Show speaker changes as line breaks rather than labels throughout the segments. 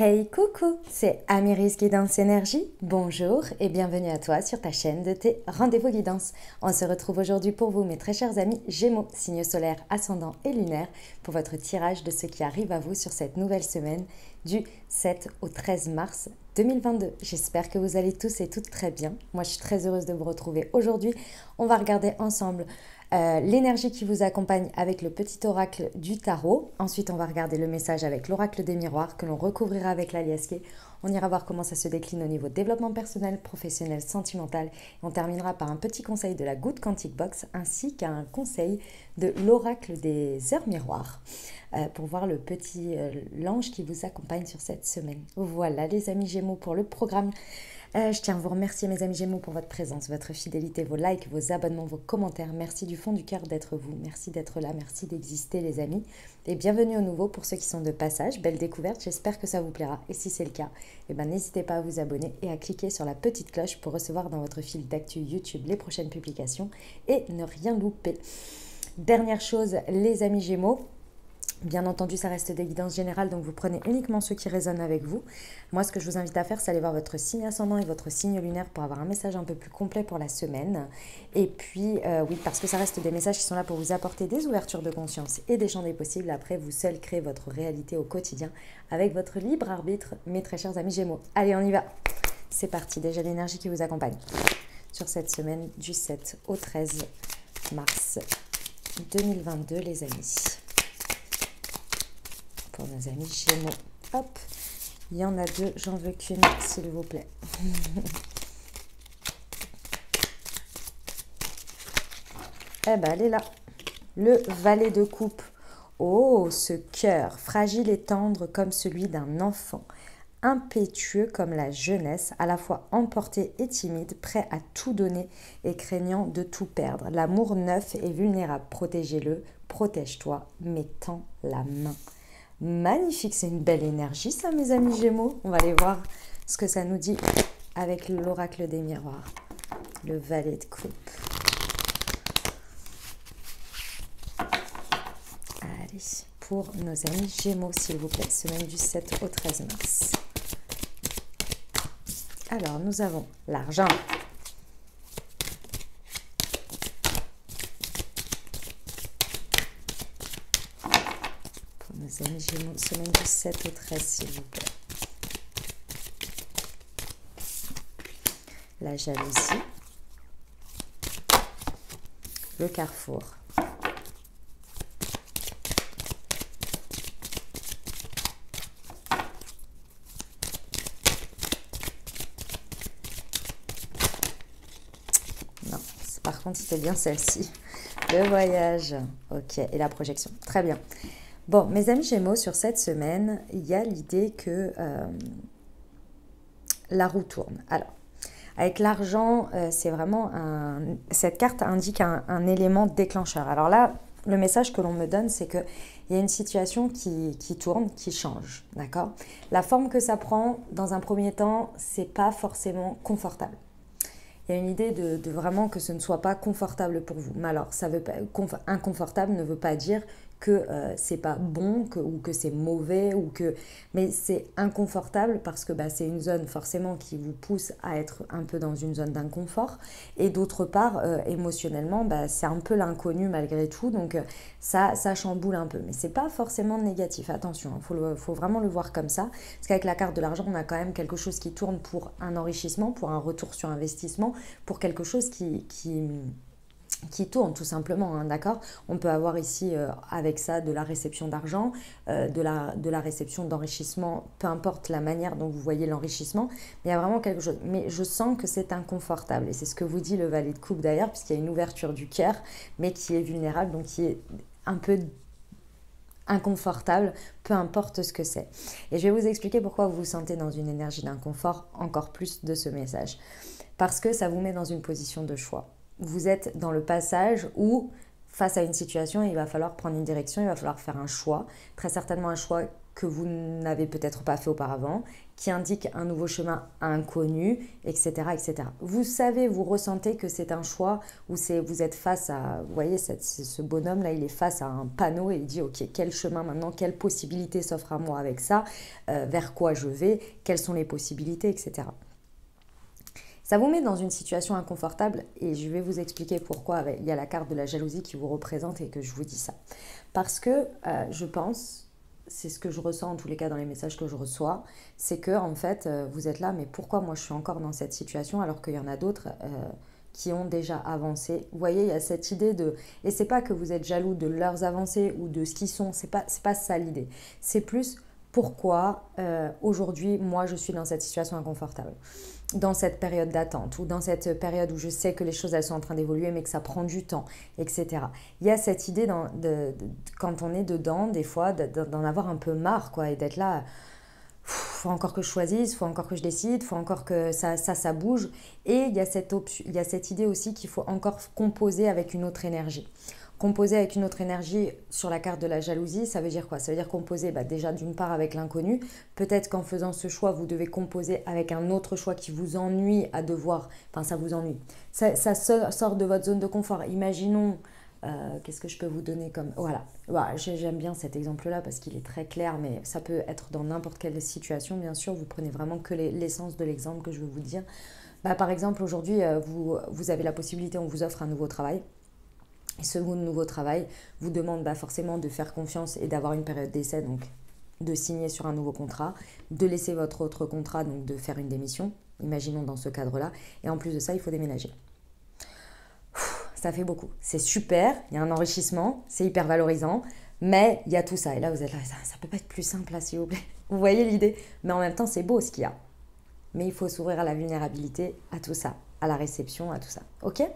Hey coucou, c'est Amiris Guidance Énergie. Bonjour et bienvenue à toi sur ta chaîne de tes rendez-vous guidance. On se retrouve aujourd'hui pour vous, mes très chers amis Gémeaux, signe solaire, ascendant et lunaire, pour votre tirage de ce qui arrive à vous sur cette nouvelle semaine du 7 au 13 mars 2022. J'espère que vous allez tous et toutes très bien. Moi, je suis très heureuse de vous retrouver aujourd'hui. On va regarder ensemble l'énergie qui vous accompagne avec le petit oracle du tarot. Ensuite, on va regarder le message avec l'oracle des miroirs que l'on recouvrira avec l'aliasqué. On ira voir comment ça se décline au niveau développement personnel, professionnel, sentimental. Et on terminera par un petit conseil de la Good Quantic Box ainsi qu'un conseil de l'oracle des heures miroirs pour voir le petit l'ange qui vous accompagne sur cette semaine. Voilà les amis Gémeaux pour le programme. Je tiens à vous remercier mes amis Gémeaux pour votre présence, votre fidélité, vos likes, vos abonnements, vos commentaires. Merci du fond du cœur d'être vous. Merci d'être là, merci d'exister les amis. Et bienvenue au nouveau pour ceux qui sont de passage. Belle découverte, j'espère que ça vous plaira. Et si c'est le cas, n'hésitez pas à vous abonner et à cliquer sur la petite cloche pour recevoir dans votre fil d'actu YouTube les prochaines publications et ne rien louper. Dernière chose les amis Gémeaux. Bien entendu, ça reste des guidances générales, donc vous prenez uniquement ceux qui résonnent avec vous. Moi, ce que je vous invite à faire, c'est aller voir votre signe ascendant et votre signe lunaire pour avoir un message un peu plus complet pour la semaine. Et puis, oui, parce que ça reste des messages qui sont là pour vous apporter des ouvertures de conscience et des champs des possibles. Après, vous seul créez votre réalité au quotidien avec votre libre arbitre, mes très chers amis Gémeaux. Allez, on y va. C'est parti, déjà l'énergie qui vous accompagne sur cette semaine du 7 au 13 mars 2022, les amis. Pour nos amis Gémeaux. Hop, il y en a deux, j'en veux qu'une, s'il vous plaît. Eh ben, elle est là. Le valet de coupe. Oh, ce cœur, fragile et tendre comme celui d'un enfant. Impétueux comme la jeunesse, à la fois emporté et timide, prêt à tout donner et craignant de tout perdre. L'amour neuf et vulnérable, protégez-le, protège-toi, mais tends la main. Magnifique, c'est une belle énergie ça mes amis Gémeaux. On va aller voir ce que ça nous dit avec l'oracle des miroirs. Le valet de coupe. Allez, pour nos amis Gémeaux s'il vous plaît, semaine du 7 au 13 mars. Alors nous avons l'argent. Nos amis Gémeaux, semaine du 7 au 13, s'il vous plaît. La jalousie. Le carrefour. Non, par contre, c'était bien celle-ci. Le voyage. Ok, et la projection. Très bien. Bon, mes amis Gémeaux, sur cette semaine, il y a l'idée que la roue tourne. Alors, avec l'argent, c'est vraiment cette carte indique un élément déclencheur. Alors là, le message que l'on me donne, c'est qu'il y a une situation qui tourne, qui change, d'accord? La forme que ça prend, dans un premier temps, c'est pas forcément confortable. Il y a une idée de vraiment que ce ne soit pas confortable pour vous. Mais alors, ça veut pas, inconfortable ne veut pas dire que c'est pas bon ou que c'est mauvais mais c'est inconfortable parce que c'est une zone forcément qui vous pousse à être un peu dans une zone d'inconfort et d'autre part émotionnellement c'est un peu l'inconnu malgré tout, donc ça chamboule un peu, mais c'est pas forcément négatif, attention, faut vraiment le voir comme ça, parce qu'avec la carte de l'argent on a quand même quelque chose qui tourne pour un enrichissement, pour un retour sur investissement, pour quelque chose qui tourne tout simplement, hein, d'accord? On peut avoir ici avec ça de la réception d'argent, de la réception d'enrichissement, peu importe la manière dont vous voyez l'enrichissement, mais il y a vraiment quelque chose. Mais je sens que c'est inconfortable et c'est ce que vous dit le valet de coupe d'ailleurs, puisqu'il y a une ouverture du cœur, mais qui est vulnérable, donc qui est un peu inconfortable, peu importe ce que c'est. Et je vais vous expliquer pourquoi vous vous sentez dans une énergie d'inconfort encore plus de ce message. Parce que ça vous met dans une position de choix. Vous êtes dans le passage où, face à une situation, il va falloir prendre une direction, il va falloir faire un choix. Très certainement un choix que vous n'avez peut-être pas fait auparavant, qui indique un nouveau chemin inconnu, etc., etc. Vous savez, vous ressentez que c'est un choix où vous êtes face à, vous voyez, ce bonhomme-là, il est face à un panneau et il dit, ok, quel chemin maintenant, quelle possibilité s'offre à moi avec ça, vers quoi je vais, quelles sont les possibilités, etc. Ça vous met dans une situation inconfortable et je vais vous expliquer pourquoi il y a la carte de la jalousie qui vous représente et que je vous dis ça. Parce que je pense, c'est ce que je ressens en tous les cas dans les messages que je reçois, c'est que en fait vous êtes là, mais pourquoi moi je suis encore dans cette situation alors qu'il y en a d'autres qui ont déjà avancé. Vous voyez, il y a cette idée de... Et c'est pas que vous êtes jaloux de leurs avancées ou de ce qu'ils sont, c'est pas ça l'idée. C'est plus pourquoi aujourd'hui moi je suis dans cette situation inconfortable, dans cette période d'attente ou dans cette période où je sais que les choses elles sont en train d'évoluer mais que ça prend du temps, etc. Il y a cette idée quand on est dedans des fois d'en avoir un peu marre quoi, et d'être là, faut encore que je choisisse, faut encore que je décide, faut encore que ça bouge, et il y a cette idée aussi qu'il faut encore composer avec une autre énergie. Composer avec une autre énergie sur la carte de la jalousie, ça veut dire quoi? Ça veut dire composer déjà d'une part avec l'inconnu. Peut-être qu'en faisant ce choix, vous devez composer avec un autre choix qui vous ennuie à devoir... Enfin, ça vous ennuie. Ça sort de votre zone de confort. Imaginons... qu'est-ce que je peux vous donner comme... Voilà, j'aime bien cet exemple-là parce qu'il est très clair, mais ça peut être dans n'importe quelle situation, bien sûr. Vous prenez vraiment que l'essence de l'exemple que je veux vous dire. Par exemple, aujourd'hui, vous avez la possibilité, on vous offre un nouveau travail. Et ce nouveau travail vous demande forcément de faire confiance et d'avoir une période d'essai, donc de signer sur un nouveau contrat, de laisser votre autre contrat, donc de faire une démission, imaginons dans ce cadre-là, et en plus de ça, il faut déménager. Ça fait beaucoup. C'est super, il y a un enrichissement, c'est hyper valorisant, mais il y a tout ça. Et là, vous êtes là, ça peut pas être plus simple, là, s'il vous plaît. Vous voyez l'idée? Mais en même temps, c'est beau ce qu'il y a. Mais il faut s'ouvrir à la vulnérabilité, à tout ça, à la réception, à tout ça. Ok?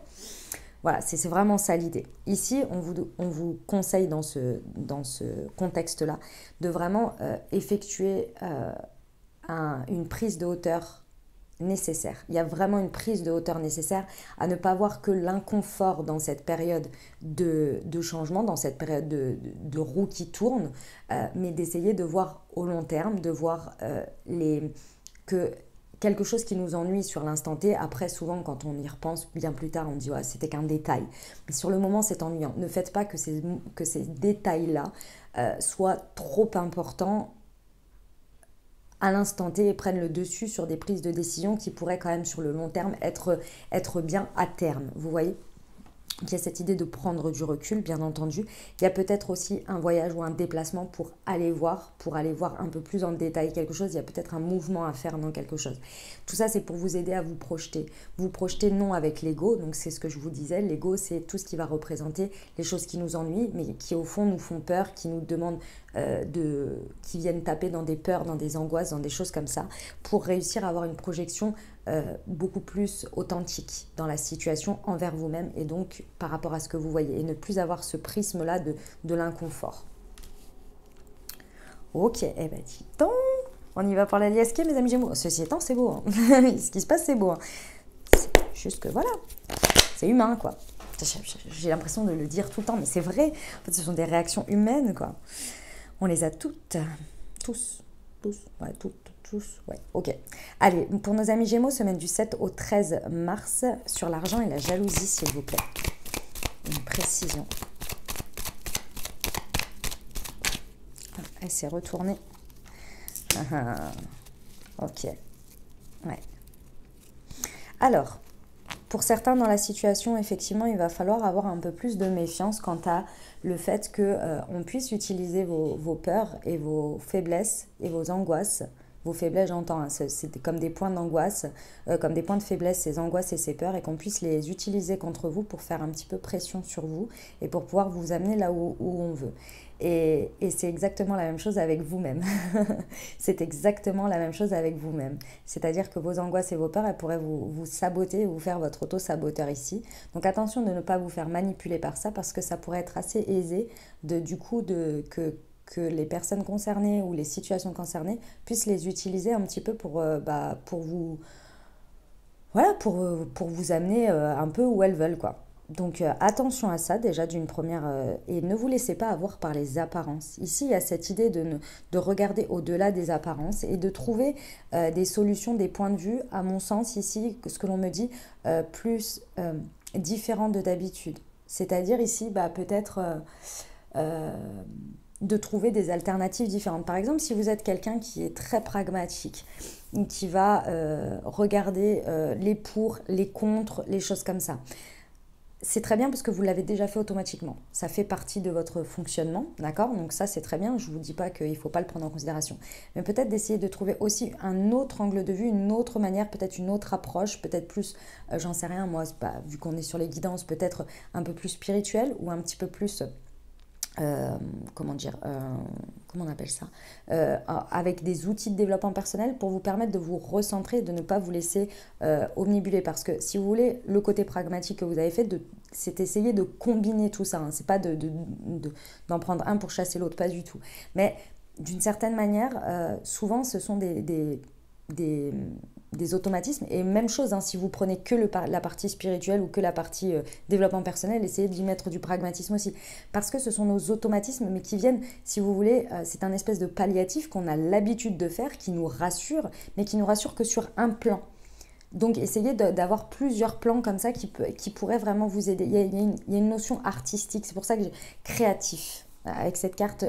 Voilà, c'est vraiment ça l'idée. Ici, on vous conseille dans ce contexte-là de vraiment effectuer une prise de hauteur nécessaire. Il y a vraiment une prise de hauteur nécessaire à ne pas voir que l'inconfort dans cette période de changement, dans cette période de roue qui tourne, mais d'essayer de voir au long terme, de voir que quelque chose qui nous ennuie sur l'instant T, après souvent quand on y repense bien plus tard, on dit ouais, c'était qu'un détail. Mais sur le moment c'est ennuyant. Ne faites pas que ces détails-là soient trop importants à l'instant T et prennent le dessus sur des prises de décision qui pourraient quand même sur le long terme être bien à terme. Vous voyez ? Il y a cette idée de prendre du recul, bien entendu. Il y a peut-être aussi un voyage ou un déplacement pour aller voir un peu plus en détail quelque chose. Il y a peut-être un mouvement à faire dans quelque chose. Tout ça, c'est pour vous aider à vous projeter. Vous projetez non avec l'ego, donc c'est ce que je vous disais. L'ego, c'est tout ce qui va représenter les choses qui nous ennuient, mais qui au fond nous font peur, qui nous demandent qui viennent taper dans des peurs, dans des angoisses, dans des choses comme ça, pour réussir à avoir une projection beaucoup plus authentique dans la situation envers vous-même et donc par rapport à ce que vous voyez et ne plus avoir ce prisme-là de l'inconfort. Ok, eh ben dis donc, on y va pour la liasque, mes amis Gémeaux. Ceci étant, c'est beau. Hein. Ce qui se passe, c'est beau. Hein. C'est juste que voilà, c'est humain, quoi. J'ai l'impression de le dire tout le temps, mais c'est vrai. En fait, ce sont des réactions humaines, quoi. On les a toutes, tous, ouais, tous, ouais, ok. Allez, pour nos amis Gémeaux, semaine du 7 au 13 mars, sur l'argent et la jalousie, s'il vous plaît. Une précision. Elle s'est retournée. Ok, ouais. Alors, pour certains dans la situation, effectivement, il va falloir avoir un peu plus de méfiance quant à le fait qu'on puisse utiliser vos peurs et vos faiblesses et vos angoisses. Vos faiblesses, j'entends, hein, c'est comme des points d'angoisse, comme des points de faiblesse, ces angoisses et ces peurs, et qu'on puisse les utiliser contre vous pour faire un petit peu pression sur vous et pour pouvoir vous amener là où on veut. Et c'est exactement la même chose avec vous-même. C'est exactement la même chose avec vous-même. C'est-à-dire que vos angoisses et vos peurs, elles pourraient vous saboter, vous faire votre auto-saboteur ici. Donc attention de ne pas vous faire manipuler par ça parce que ça pourrait être assez aisé que les personnes concernées ou les situations concernées puissent les utiliser un petit peu pour vous... Voilà, pour vous amener un peu où elles veulent, quoi. Donc attention à ça déjà d'une première et ne vous laissez pas avoir par les apparences. Ici, il y a cette idée de regarder au-delà des apparences et de trouver des solutions, des points de vue, à mon sens ici, ce que l'on me dit, plus différents de d'habitude. C'est-à-dire ici, bah, peut-être euh, de trouver des alternatives différentes. Par exemple, si vous êtes quelqu'un qui est très pragmatique, qui va regarder les pour, les contre, les choses comme ça. C'est très bien parce que vous l'avez déjà fait automatiquement. Ça fait partie de votre fonctionnement, d'accord? Donc ça, c'est très bien. Je ne vous dis pas qu'il ne faut pas le prendre en considération. Mais peut-être d'essayer de trouver aussi un autre angle de vue, une autre manière, peut-être une autre approche, peut-être plus, j'en sais rien, moi, vu qu'on est sur les guidances, peut-être un peu plus spirituel ou un petit peu plus comment dire, comment on appelle ça, avec des outils de développement personnel pour vous permettre de vous recentrer, de ne pas vous laisser omnibuler. Parce que si vous voulez, le côté pragmatique que vous avez fait, c'est essayer de combiner tout ça. Hein. C'est pas d'en prendre un pour chasser l'autre, pas du tout. Mais d'une certaine manière, souvent ce sont des, des automatismes. Et même chose, hein, si vous prenez que la partie spirituelle ou que la partie développement personnel, essayez d'y mettre du pragmatisme aussi. Parce que ce sont nos automatismes, mais qui viennent, si vous voulez, c'est un espèce de palliatif qu'on a l'habitude de faire, qui nous rassure, mais qui nous rassure que sur un plan. Donc essayez d'avoir plusieurs plans comme ça qui pourraient vraiment vous aider. Il y a une notion artistique, c'est pour ça que j'ai créatif avec cette carte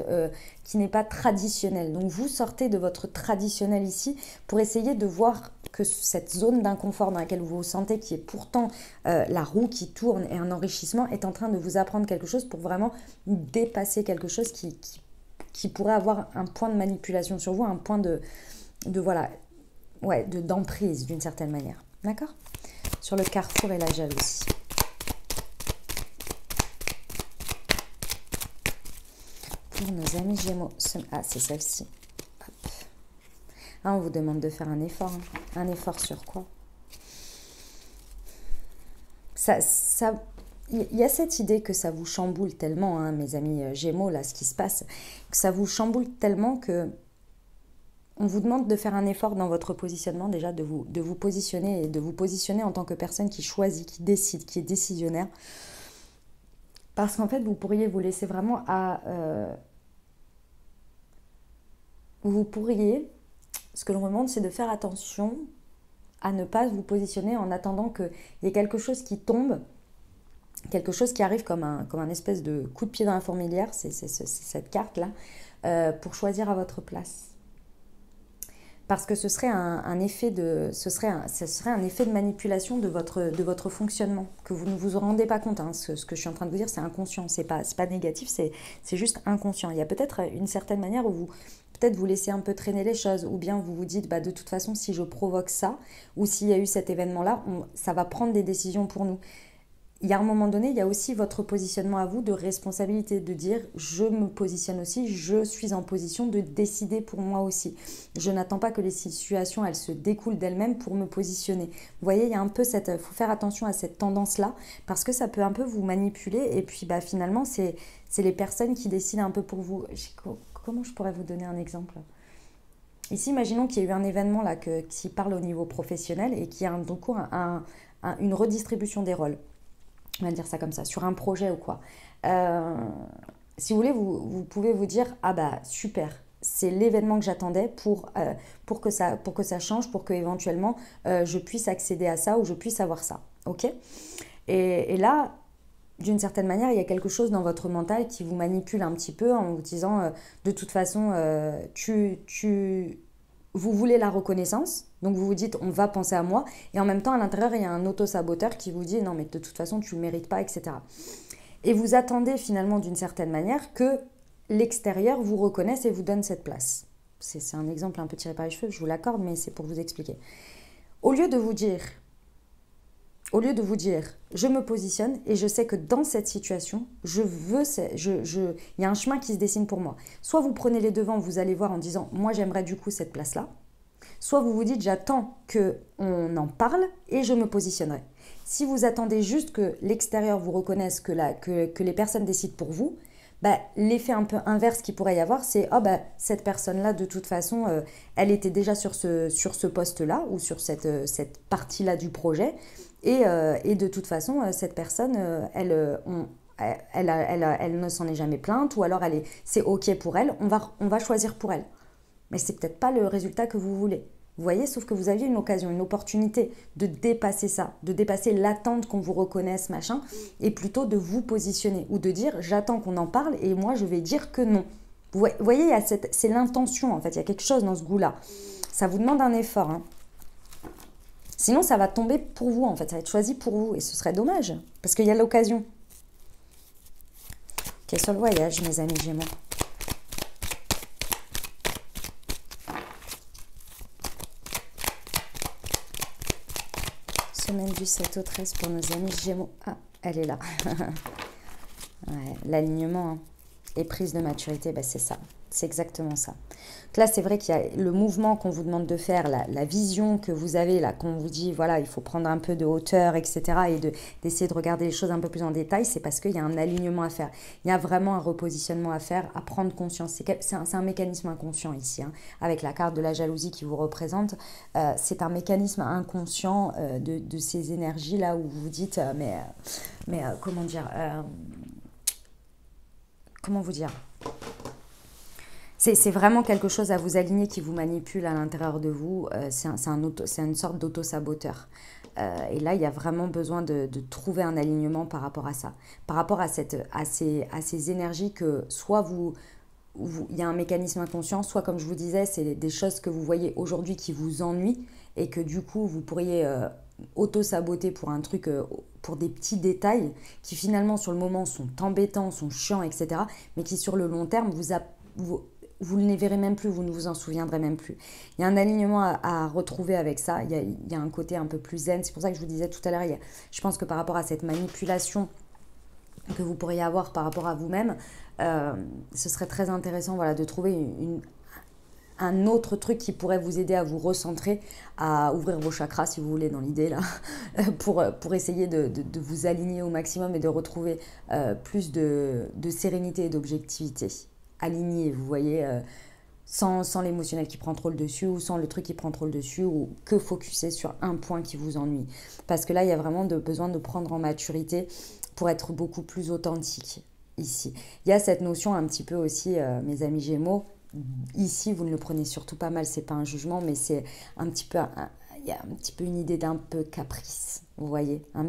qui n'est pas traditionnelle. Donc vous sortez de votre traditionnel ici pour essayer de voir que cette zone d'inconfort dans laquelle vous vous sentez, qui est pourtant la roue qui tourne et un enrichissement, est en train de vous apprendre quelque chose pour vraiment dépasser quelque chose qui pourrait avoir un point de manipulation sur vous, un point voilà, ouais, d'emprise d'une certaine manière. D'accord? Sur le carrefour et la jalousie. Pour nos amis Gémeaux, ah, c'est celle-ci. Ah, on vous demande de faire un effort. Hein. Un effort sur quoi? Il y a cette idée que ça vous chamboule tellement, hein, mes amis Gémeaux, là, ce qui se passe, que ça vous chamboule tellement que on vous demande de faire un effort dans votre positionnement, déjà de vous positionner et de vous positionner en tant que personne qui choisit, qui décide, qui est décisionnaire. Parce qu'en fait, vous pourriez vous laisser vraiment vous pourriez, ce que l'on vous demande, c'est de faire attention à ne pas vous positionner en attendant qu'il y ait quelque chose qui tombe, quelque chose qui arrive comme un espèce de coup de pied dans la fourmilière, c'est cette carte-là, pour choisir à votre place. Parce que ce serait un effet ce serait un effet de manipulation de votre fonctionnement, que vous ne vous en rendez pas compte. Hein. Ce que je suis en train de vous dire, c'est inconscient, c'est pas négatif, c'est juste inconscient. Il y a peut-être une certaine manière où vous laissez un peu traîner les choses, ou bien vous vous dites, bah, de toute façon, si je provoque ça, ou s'il y a eu cet événement-là, ça va prendre des décisions pour nous. Il y a un moment donné, il y a aussi votre positionnement à vous de responsabilité, de dire je me positionne aussi, je suis en position de décider pour moi aussi. Je n'attends pas que les situations elles se découlent d'elles-mêmes pour me positionner. Vous voyez, il y a un peu faut faire attention à cette tendance-là parce que ça peut un peu vous manipuler et puis bah, finalement c'est les personnes qui décident un peu pour vous. Comment je pourrais vous donner un exemple ? Ici, imaginons qu'il y a eu un événement là qui parle au niveau professionnel et qu'il y a donc une redistribution des rôles. On va dire ça comme ça, sur un projet ou quoi. Si vous voulez, vous pouvez vous dire, ah bah super, c'est l'événement que j'attendais pour que ça change, pour que éventuellement je puisse accéder à ça ou je puisse avoir ça. Ok ? Et là, d'une certaine manière, il y a quelque chose dans votre mental qui vous manipule un petit peu en vous disant, de toute façon, vous voulez la reconnaissance, donc vous vous dites on va penser à moi, et en même temps à l'intérieur il y a un auto-saboteur qui vous dit non mais de toute façon tu ne le mérites pas, etc. Et vous attendez finalement d'une certaine manière que l'extérieur vous reconnaisse et vous donne cette place. C'est un exemple un peu tiré par les cheveux, je vous l'accorde, mais c'est pour vous expliquer. Au lieu de vous dire je me positionne et je sais que dans cette situation, il y a un chemin qui se dessine pour moi. Soit vous prenez les devants, vous allez voir en disant moi j'aimerais du coup cette place-là. Soit vous vous dites j'attends qu'on en parle et je me positionnerai. Si vous attendez juste que l'extérieur vous reconnaisse, que les personnes décident pour vous, bah, l'effet un peu inverse qu'il pourrait y avoir, c'est oh, bah, cette personne-là, de toute façon, elle était déjà sur ce poste-là ou sur cette partie-là du projet. Et de toute façon, cette personne, elle ne s'en est jamais plainte, ou alors c'est OK pour elle, on va choisir pour elle. Mais c'est peut-être pas le résultat que vous voulez. Vous voyez, sauf que vous aviez une occasion, une opportunité de dépasser ça, de dépasser l'attente qu'on vous reconnaisse, machin, et plutôt de vous positionner, ou de dire j'attends qu'on en parle et moi je vais dire que non. Vous voyez, c'est l'intention en fait, il y a quelque chose dans ce goût-là. Ça vous demande un effort. Hein. Sinon, ça va tomber pour vous en fait, ça va être choisi pour vous, et ce serait dommage, parce qu'il y a l'occasion. Ok, sur le voyage, mes amis Gémeaux. Semaine du 7 au 13 pour nos amis Gémeaux. Ah, elle est là. Ouais, l'alignement hein, et prise de maturité, bah, c'est ça. C'est exactement ça. Donc là, c'est vrai qu'il y a le mouvement qu'on vous demande de faire, la vision que vous avez, là, qu'on vous dit, voilà, il faut prendre un peu de hauteur, etc. et d'essayer de regarder les choses un peu plus en détail, c'est parce qu'il y a un alignement à faire. Il y a vraiment un repositionnement à faire, à prendre conscience. C'est un mécanisme inconscient ici, hein, avec la carte de la jalousie qui vous représente. C'est un mécanisme inconscient de ces énergies-là où vous vous dites, comment dire comment vous dire c'est vraiment quelque chose à vous aligner qui vous manipule à l'intérieur de vous. C'est une sorte d'auto-saboteur. Et là, il y a vraiment besoin de trouver un alignement par rapport à ça. Par rapport à ces énergies que soit il y a un mécanisme inconscient, soit comme je vous disais, c'est des choses que vous voyez aujourd'hui qui vous ennuient et que du coup, vous pourriez auto-saboter pour un truc, pour des petits détails qui finalement sur le moment sont embêtants, sont chiants, etc. Mais qui sur le long terme, vous ne les verrez même plus, vous ne vous en souviendrez même plus. Il y a un alignement à retrouver avec ça, il y a un côté un peu plus zen. C'est pour ça que je vous disais tout à l'heure, je pense que par rapport à cette manipulation que vous pourriez avoir par rapport à vous-même, ce serait très intéressant voilà, de trouver un autre truc qui pourrait vous aider à vous recentrer, à ouvrir vos chakras si vous voulez dans l'idée là, pour essayer de vous aligner au maximum et de retrouver plus de sérénité et d'objectivité. Aligné, vous voyez, sans l'émotionnel qui prend trop le dessus ou sans le truc qui prend trop le dessus ou que focuser sur un point qui vous ennuie. Parce que là, il y a vraiment besoin de prendre en maturité pour être beaucoup plus authentique ici. Il y a cette notion un petit peu aussi, mes amis Gémeaux, ici, vous ne le prenez surtout pas mal, c'est pas un jugement, mais c'est un petit peu... il y a un petit peu une idée d'un peu caprice, vous voyez, un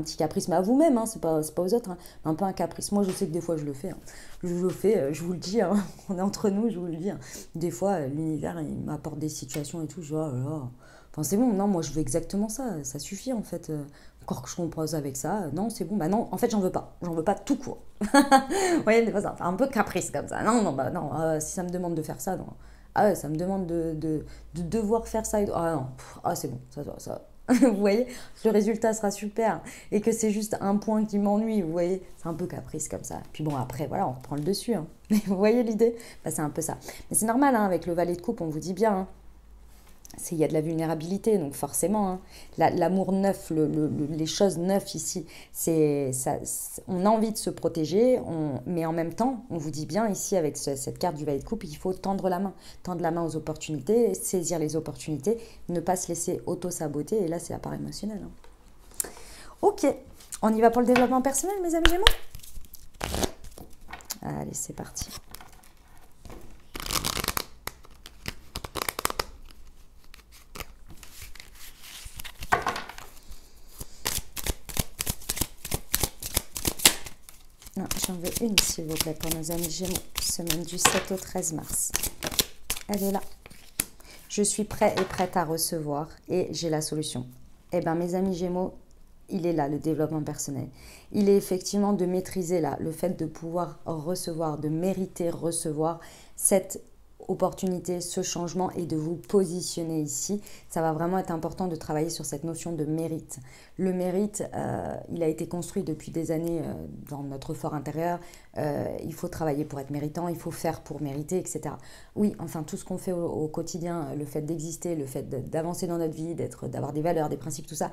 petit caprice, mais à vous-même, hein, c'est pas aux autres, hein, un peu un caprice. Moi, je sais que des fois, je le fais. Hein. Je le fais, je vous le dis, hein, on est entre nous, je vous le dis. Hein. Des fois, l'univers, il m'apporte des situations et tout, je vois, oh là là. Enfin, c'est bon, non, moi, je veux exactement ça, ça suffit, en fait. Encore que je compose avec ça, non, c'est bon, bah non, en fait, j'en veux pas tout court. Vous voyez, des fois, ça fait un peu caprice comme ça. Non, si ça me demande de faire ça, non. Ah ouais, ça me demande de devoir faire ça. Ah non, c'est bon, ça. Vous voyez, le résultat sera super. Et que c'est juste un point qui m'ennuie, vous voyez. C'est un peu caprice comme ça. Puis bon, après, voilà, on reprend le dessus. Hein. Vous voyez l'idée bah, c'est un peu ça. Mais c'est normal, hein, avec le valet de coupe, on vous dit bien. Hein. Il y a de la vulnérabilité, donc forcément, hein, l'amour neuf, les choses neuves ici, on a envie de se protéger, mais en même temps, on vous dit bien ici avec cette carte du valet de coupe, il faut tendre la main aux opportunités, saisir les opportunités, ne pas se laisser auto-saboter, et là c'est la part émotionnelle. Hein. Ok, on y va pour le développement personnel, mes amis Gémeaux. Allez, c'est parti. Non, j'en veux une, s'il vous plaît, pour nos amis Gémeaux. Semaine du 7 au 13 mars. Elle est là. Je suis prêt et prête à recevoir et j'ai la solution. Eh bien, mes amis Gémeaux, il est là, le développement personnel. Il est effectivement de maîtriser là, le fait de pouvoir recevoir, de mériter recevoir cette opportunité, ce changement et de vous positionner ici. Ça va vraiment être important de travailler sur cette notion de mérite. Le mérite, il a été construit depuis des années dans notre fort intérieur. Il faut travailler pour être méritant, il faut faire pour mériter, etc. Oui, enfin, tout ce qu'on fait au quotidien, le fait d'exister, le fait d'avancer dans notre vie, d'avoir des valeurs, des principes, tout ça,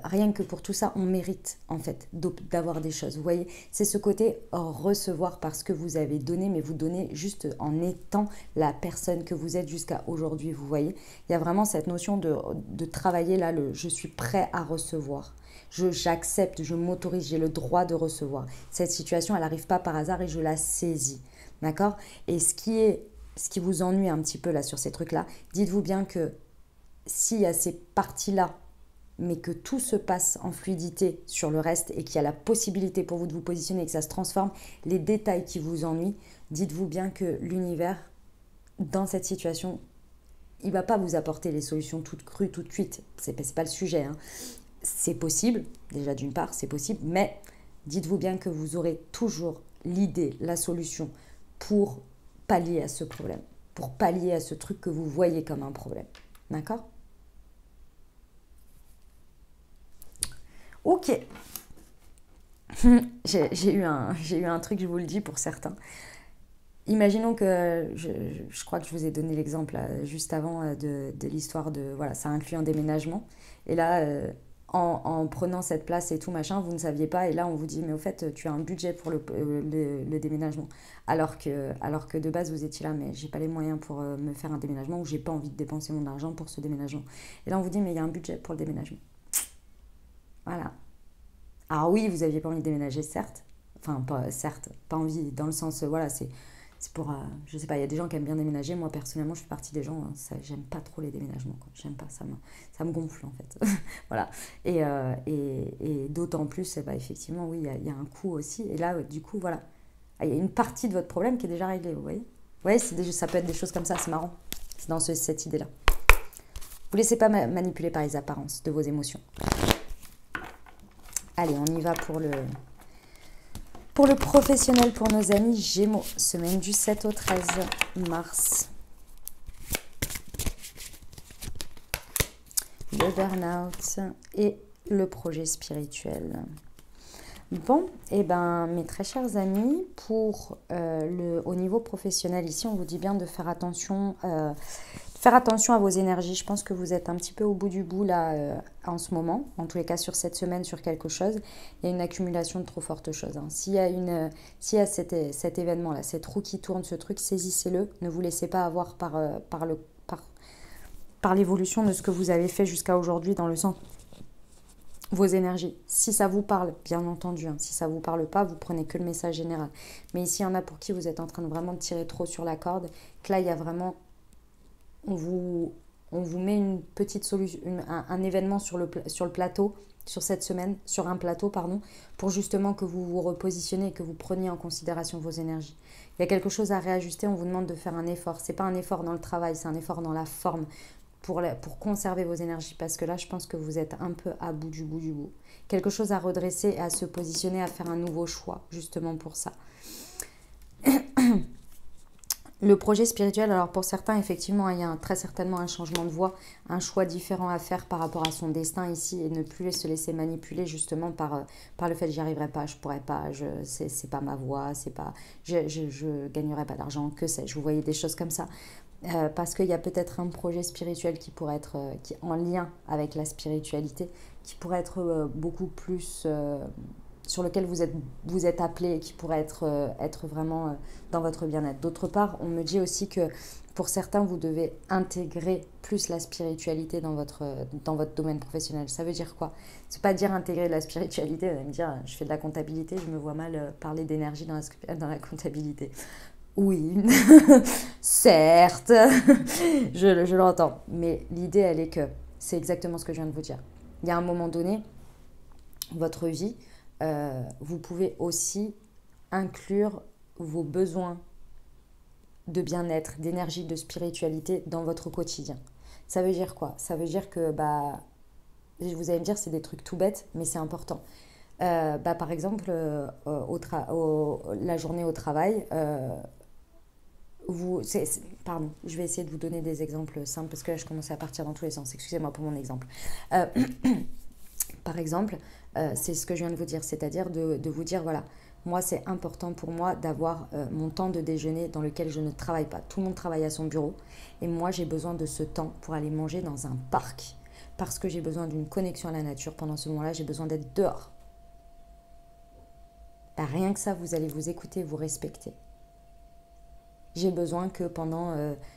rien que pour tout ça, on mérite, en fait, d'avoir des choses. Vous voyez, c'est ce côté recevoir parce que vous avez donné, mais vous donnez juste en étant la personne que vous êtes jusqu'à aujourd'hui, vous voyez. Il y a vraiment cette notion de travailler là, je suis prêt à recevoir. J'accepte, je m'autorise, j'ai le droit de recevoir. Cette situation, elle n'arrive pas par hasard et je la saisis. D'accord? Et ce qui vous ennuie un petit peu là sur ces trucs-là, dites-vous bien que s'il y a ces parties-là, mais que tout se passe en fluidité sur le reste et qu'il y a la possibilité pour vous de vous positionner et que ça se transforme, les détails qui vous ennuient, dites-vous bien que l'univers, dans cette situation, il ne va pas vous apporter les solutions toutes crues, toutes cuites. C'est pas le sujet. Hein. C'est possible, déjà d'une part, c'est possible, mais dites-vous bien que vous aurez toujours l'idée, la solution pour pallier à ce problème, pour pallier à ce truc que vous voyez comme un problème. D'accord ? Ok. J'ai eu un truc, je vous le dis pour certains. Imaginons que, je crois que je vous ai donné l'exemple juste avant de l'histoire de, voilà, ça inclut un déménagement. Et là, en prenant cette place et tout machin, vous ne saviez pas. Et là, on vous dit, mais au fait, tu as un budget pour le déménagement. Alors que de base, vous étiez là, mais j'ai pas les moyens pour me faire un déménagement ou j'ai pas envie de dépenser mon argent pour ce déménagement. Et là, on vous dit, mais il y a un budget pour le déménagement. Voilà. Alors oui, vous n'aviez pas envie de déménager, certes. Enfin, certes, pas envie, dans le sens, voilà, c'est pour, je sais pas, il y a des gens qui aiment bien déménager. Moi, personnellement, je fais partie des gens, j'aime pas trop les déménagements, quoi. J'aime pas, ça me gonfle, en fait. Voilà. Et d'autant plus, bah, effectivement, oui, il y a un coût aussi. Et là, du coup, voilà. Il y a une partie de votre problème qui est déjà réglée, vous voyez. Ouais, ça peut être des choses comme ça, c'est marrant. C'est dans cette idée-là. Vous laissez pas manipuler par les apparences de vos émotions. Allez, on y va pour le professionnel, pour nos amis Gémeaux. Semaine du 7 au 13 mars. Le burn-out et le projet spirituel. Bon, et ben mes très chers amis, au niveau professionnel, ici on vous dit bien de faire attention à vos énergies. Je pense que vous êtes un petit peu au bout du bout là en ce moment, en tous les cas sur cette semaine, sur quelque chose. Il y a une accumulation de trop fortes choses. Hein. S'il y a cet événement là, cette roue qui tourne, ce truc, saisissez-le. Ne vous laissez pas avoir par l'évolution de ce que vous avez fait jusqu'à aujourd'hui, dans le sens vos énergies. Si ça vous parle, bien entendu, hein. Si ça vous parle pas, vous prenez que le message général. Mais ici, il y en a pour qui vous êtes en train de vraiment tirer trop sur la corde, que là, il y a vraiment... On vous met une petite solution, un événement sur le plateau, sur cette semaine, sur un plateau, pardon, pour justement que vous vous repositionnez et que vous preniez en considération vos énergies. Il y a quelque chose à réajuster, on vous demande de faire un effort. C'est pas un effort dans le travail, c'est un effort dans la forme. Pour conserver vos énergies, parce que là, je pense que vous êtes un peu à bout du bout du bout. Quelque chose à redresser et à se positionner, à faire un nouveau choix, justement pour ça. Le projet spirituel, alors pour certains, effectivement, il y a très certainement un changement de voie, un choix différent à faire par rapport à son destin ici et ne plus se laisser manipuler justement par le fait j'y arriverai pas, je pourrai pas, c'est pas ma voie, je gagnerai pas d'argent, que sais-je, vous voyez des choses comme ça. Parce qu'il y a peut-être un projet spirituel qui pourrait être qui est en lien avec la spiritualité, qui pourrait être beaucoup plus sur lequel vous êtes appelé et qui pourrait être vraiment dans votre bien-être. D'autre part, on me dit aussi que pour certains, vous devez intégrer plus la spiritualité dans votre domaine professionnel. Ça veut dire quoi? C'est pas dire intégrer de la spiritualité, vous allez me dire, je fais de la comptabilité, je me vois mal parler d'énergie dans la comptabilité. Oui, certes, je l'entends. Mais l'idée, elle est que c'est exactement ce que je viens de vous dire. Il y a un moment donné, votre vie, vous pouvez aussi inclure vos besoins de bien-être, d'énergie, de spiritualité dans votre quotidien. Ça veut dire quoi? Ça veut dire que, vous allez me dire, c'est des trucs tout bêtes, mais c'est important. Par exemple, la journée au travail... pardon, je vais essayer de vous donner des exemples simples parce que là je commence à partir dans tous les sens. Excusez-moi pour mon exemple. Par exemple, c'est ce que je viens de vous dire, c'est-à-dire de vous dire voilà, moi c'est important pour moi d'avoir mon temps de déjeuner dans lequel je ne travaille pas. Tout le monde travaille à son bureau et moi j'ai besoin de ce temps pour aller manger dans un parc parce que j'ai besoin d'une connexion à la nature. Pendant ce moment-là, j'ai besoin d'être dehors. Rien que ça, vous allez vous écouter, vous respecter. j'ai besoin que pendant,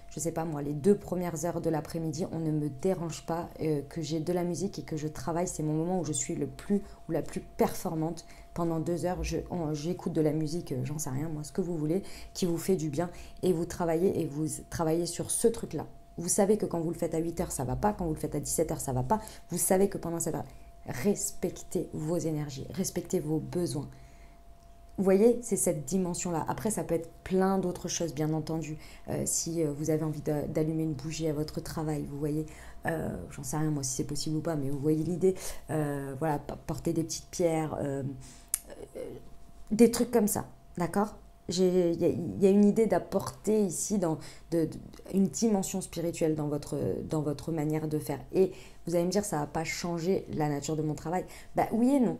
je sais pas moi, les 2 premières heures de l'après-midi, on ne me dérange pas, que j'ai de la musique et que je travaille. C'est mon moment où je suis le plus ou la plus performante. Pendant 2 heures, j'écoute de la musique, j'en sais rien, moi, ce que vous voulez, qui vous fait du bien. Et vous travaillez sur ce truc-là. Vous savez que quand vous le faites à 8 heures, ça va pas. Quand vous le faites à 17 heures, ça va pas. Vous savez que pendant cette heure, respectez vos énergies, respectez vos besoins. Vous voyez, c'est cette dimension-là. Après, ça peut être plein d'autres choses, bien entendu. Si vous avez envie d'allumer une bougie à votre travail, vous voyez, j'en sais rien moi si c'est possible ou pas, mais vous voyez l'idée. Voilà, porter des petites pierres, des trucs comme ça, d'accord? Il y a une idée d'apporter ici une dimension spirituelle dans votre manière de faire. Et vous allez me dire, ça ne va pas changer la nature de mon travail. Bah oui et non.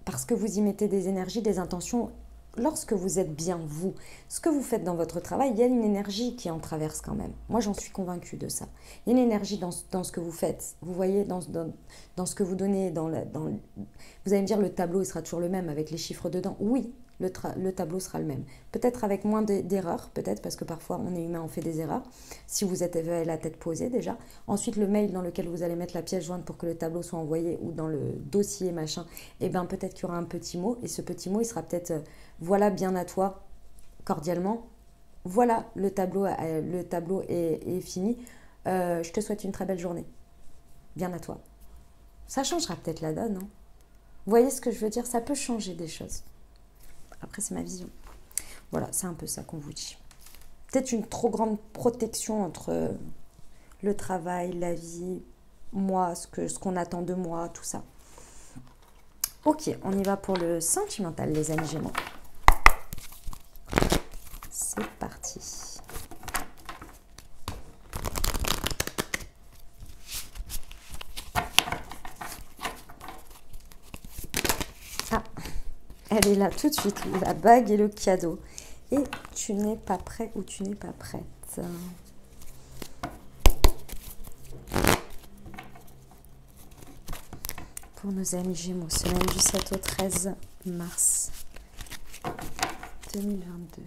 Parce que vous y mettez des énergies, des intentions. Lorsque vous êtes bien vous, ce que vous faites dans votre travail, il y a une énergie qui en traverse quand même. Moi, j'en suis convaincue de ça. Il y a une énergie dans ce que vous faites. Vous voyez, dans ce que vous donnez. Vous allez me dire, le tableau, il sera toujours le même avec les chiffres dedans. Oui, le tableau sera le même. Peut-être avec moins d'erreurs, peut-être parce que parfois on est humain, on fait des erreurs. Si vous avez la tête posée déjà. Ensuite, le mail dans lequel vous allez mettre la pièce jointe pour que le tableau soit envoyé ou dans le dossier machin, et bien peut-être qu'il y aura un petit mot. Et ce petit mot, il sera peut-être voilà, bien à toi, cordialement. Voilà, le tableau est fini. Je te souhaite une très belle journée. Bien à toi. Ça changera peut-être la donne. Hein. Vous voyez ce que je veux dire? Ça peut changer des choses. Après, c'est ma vision. Voilà, c'est un peu ça qu'on vous dit. Peut-être une trop grande protection entre le travail, la vie, moi, ce qu'on attend de moi, tout ça. Ok, on y va pour le sentimental, les amis Gémeaux. C'est parti. Ah, elle est là tout de suite, la bague et le cadeau. Et tu n'es pas prêt ou tu n'es pas prête. Pour nos amis Gémeaux, semaine du 7 au 13 mars 2022.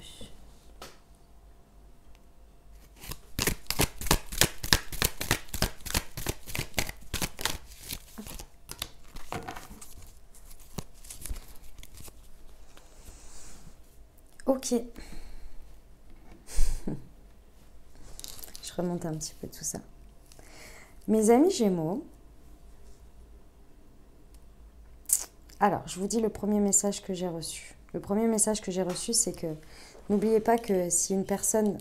Ok. Je remonte un petit peu tout ça. Mes amis Gémeaux, alors je vous dis le premier message que j'ai reçu. Le premier message que j'ai reçu, c'est que n'oubliez pas que si une personne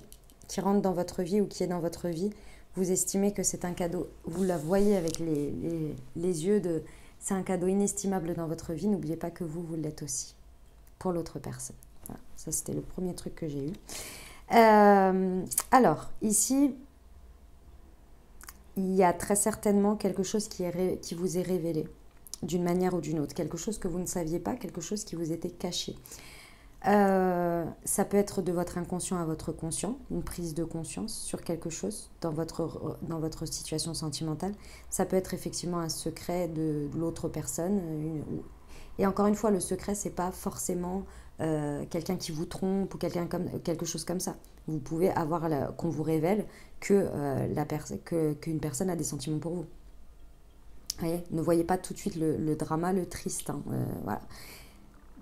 qui rentre dans votre vie ou qui est dans votre vie, vous estimez que c'est un cadeau, vous la voyez avec les yeux de... C'est un cadeau inestimable dans votre vie, n'oubliez pas que vous l'êtes aussi pour l'autre personne. Voilà, ça c'était le premier truc que j'ai eu. Alors, ici, il y a très certainement quelque chose qui vous est révélé d'une manière ou d'une autre. Quelque chose que vous ne saviez pas, quelque chose qui vous était caché. Ça peut être de votre inconscient à votre conscient, une prise de conscience sur quelque chose dans votre situation sentimentale. Ça peut être effectivement un secret de l'autre personne. Et encore une fois, le secret, c'est pas forcément quelqu'un qui vous trompe ou quelque chose comme ça. Vous pouvez avoir qu'on vous révèle qu'une personne a des sentiments pour vous. Voyez, ne voyez pas tout de suite le drama, le triste. Hein, voilà.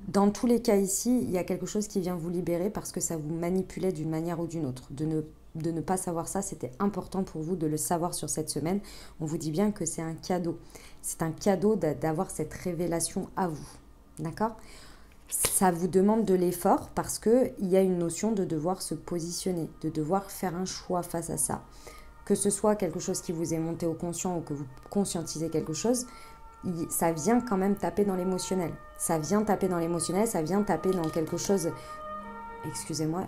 Dans tous les cas ici, il y a quelque chose qui vient vous libérer parce que ça vous manipulait d'une manière ou d'une autre. De ne pas savoir ça, c'était important pour vous de le savoir sur cette semaine. On vous dit bien que c'est un cadeau. C'est un cadeau d'avoir cette révélation à vous. D'accord ? Ça vous demande de l'effort parce qu'il y a une notion de devoir se positionner, de devoir faire un choix face à ça. Que ce soit quelque chose qui vous est monté au conscient ou que vous conscientisez quelque chose, ça vient quand même taper dans l'émotionnel. Ça vient taper dans l'émotionnel, ça vient taper dans quelque chose... Excusez-moi,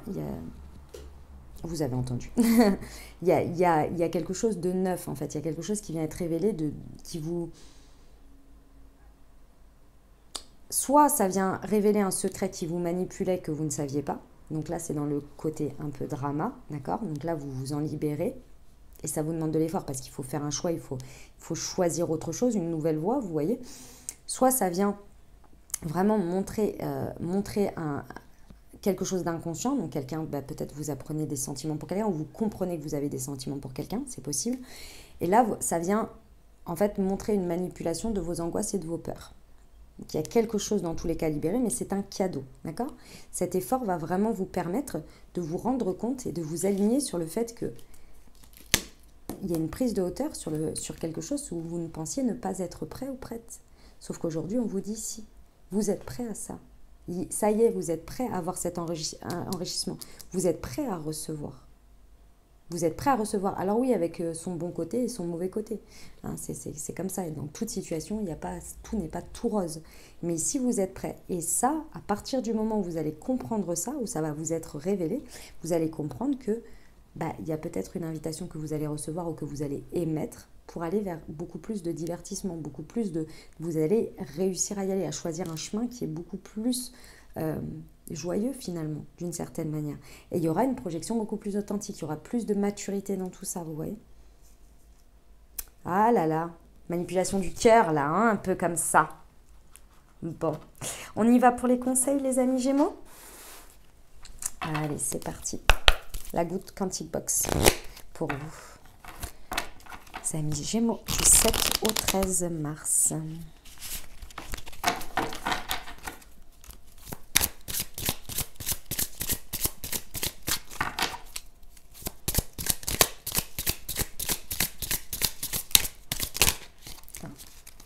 vous avez entendu. il y a quelque chose de neuf, en fait. Il y a quelque chose qui vient être révélé, qui vous... Soit ça vient révéler un secret qui vous manipulait que vous ne saviez pas. Donc là, c'est dans le côté un peu drama, d'accord ? Donc là, vous vous en libérez. Et ça vous demande de l'effort parce qu'il faut faire un choix, il faut choisir autre chose, une nouvelle voie, vous voyez. Soit ça vient vraiment montrer quelque chose d'inconscient, donc quelqu'un, peut-être vous apprenez des sentiments pour quelqu'un, ou vous comprenez que vous avez des sentiments pour quelqu'un, c'est possible. Et là, ça vient en fait montrer une manipulation de vos angoisses et de vos peurs. Donc, il y a quelque chose dans tous les cas libéré, mais c'est un cadeau, d'accord? Cet effort va vraiment vous permettre de vous rendre compte et de vous aligner sur le fait que il y a une prise de hauteur sur quelque chose où vous ne pensiez ne pas être prêt ou prête. Sauf qu'aujourd'hui, on vous dit si, vous êtes prêt à ça. Ça y est, vous êtes prêt à avoir cet enrichissement. Vous êtes prêt à recevoir. Vous êtes prêt à recevoir. Alors oui, avec son bon côté et son mauvais côté. Hein, c'est comme ça. Et dans toute situation, tout n'est pas tout rose. Mais si vous êtes prêt, et ça, à partir du moment où vous allez comprendre ça, où ça va vous être révélé, vous allez comprendre que il y a peut-être une invitation que vous allez recevoir ou que vous allez émettre pour aller vers beaucoup plus de divertissement, beaucoup plus de... Vous allez réussir à y aller, à choisir un chemin qui est beaucoup plus joyeux finalement, d'une certaine manière. Et il y aura une projection beaucoup plus authentique, il y aura plus de maturité dans tout ça, vous voyez. Ah là là, manipulation du cœur là, hein, un peu comme ça. Bon, on y va pour les conseils les amis Gémeaux? Allez, c'est parti. La goutte Quantic Box pour vous. Les amis Gémeaux du 7 au 13 mars.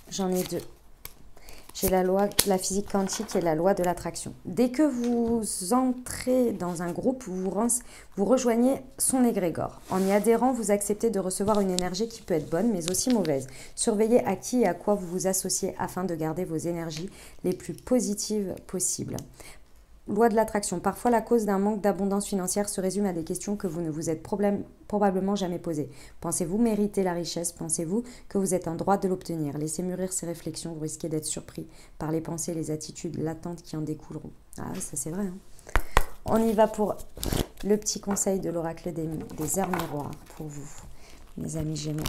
J'en ai deux. J'ai la physique quantique et la loi de l'attraction. Dès que vous entrez dans un groupe, vous rejoignez son égrégore. En y adhérant, vous acceptez de recevoir une énergie qui peut être bonne, mais aussi mauvaise. Surveillez à qui et à quoi vous vous associez afin de garder vos énergies les plus positives possibles. Loi de l'attraction. Parfois, la cause d'un manque d'abondance financière se résume à des questions que vous ne vous êtes probablement jamais posées. Pensez-vous mériter la richesse? Pensez-vous que vous êtes en droit de l'obtenir? Laissez mûrir ces réflexions, vous risquez d'être surpris par les pensées et les attitudes latentes qui en découleront. Ah, ça c'est vrai. Hein. On y va pour le petit conseil de l'oracle des heures miroirs pour vous, mes amis Gémeaux.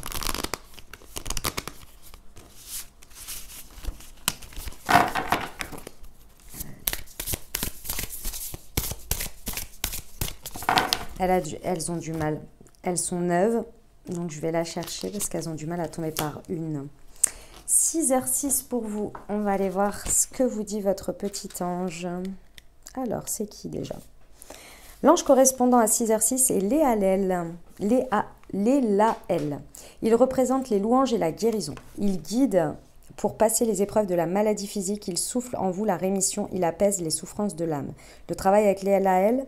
Elles ont du mal. Elles sont neuves, donc je vais la chercher parce qu'elles ont du mal à tomber par une. 6h06 pour vous. On va aller voir ce que vous dit votre petit ange. Alors, c'est qui déjà? L'ange correspondant à 6h06 est Léalaël. Il représente les louanges et la guérison. Il guide pour passer les épreuves de la maladie physique. Il souffle en vous la rémission. Il apaise les souffrances de l'âme. Le travail avec Léalaël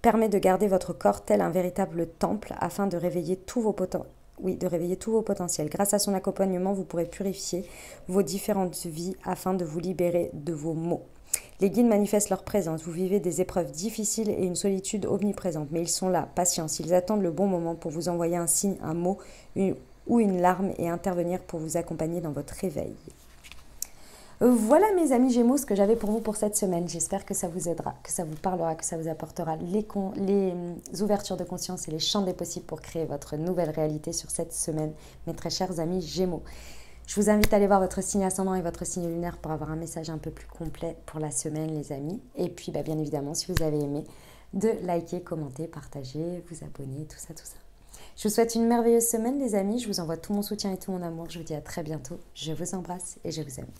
permet de garder votre corps tel un véritable temple afin de réveiller tous vos potentiels. Grâce à son accompagnement, vous pourrez purifier vos différentes vies afin de vous libérer de vos maux. Les guides manifestent leur présence. Vous vivez des épreuves difficiles et une solitude omniprésente, mais ils sont là, patience. Ils attendent le bon moment pour vous envoyer un signe, un mot ou une larme et intervenir pour vous accompagner dans votre réveil. Voilà mes amis Gémeaux ce que j'avais pour vous pour cette semaine. J'espère que ça vous aidera, que ça vous parlera, que ça vous apportera les ouvertures de conscience et les champs des possibles pour créer votre nouvelle réalité sur cette semaine, mes très chers amis Gémeaux. Je vous invite à aller voir votre signe ascendant et votre signe lunaire pour avoir un message un peu plus complet pour la semaine les amis. Et puis bien évidemment si vous avez aimé, de liker, commenter, partager, vous abonner, tout ça. Je vous souhaite une merveilleuse semaine les amis. Je vous envoie tout mon soutien et tout mon amour. Je vous dis à très bientôt. Je vous embrasse et je vous aime.